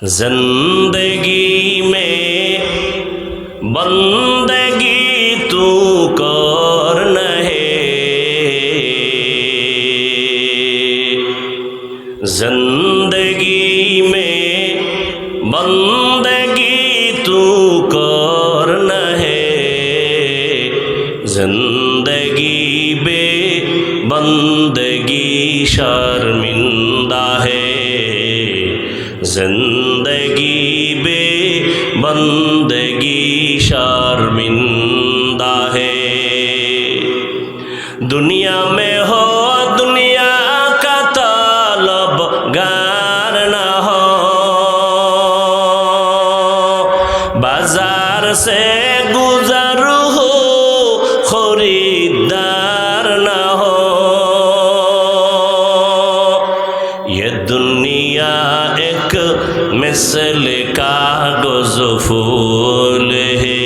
जिंदगी में बंदगी तू कर नहे, जिंदगी में बंदगी तू कर नहे, जिंदगी बे बंदगी शर्मिंदा है, जिंदगी बे बंदगी शर्मिंदा है। दुनिया में हो दुनिया का तलबगार न हो, बाजार से गुजर हो खरीदार न हो। ये दुनिया एक मिसल कागज फूल है,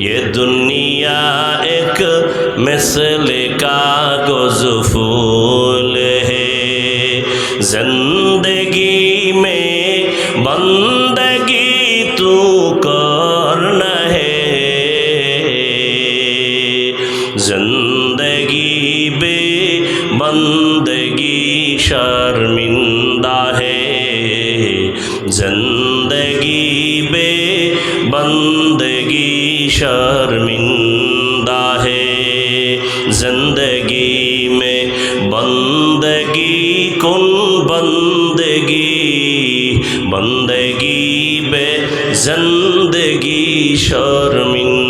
ये दुनिया एक मिसल कागज फूल है। जिंदगी में बंदगी तू कर नहे, जिंदगी बे बंदगी शर्मिंदा है, जिंदगी बे बंदगी शर्मिंदा है। जिंदगी में बंदगी कुन बंदगी, बंदगी बे जिंदगी शर्मिंदा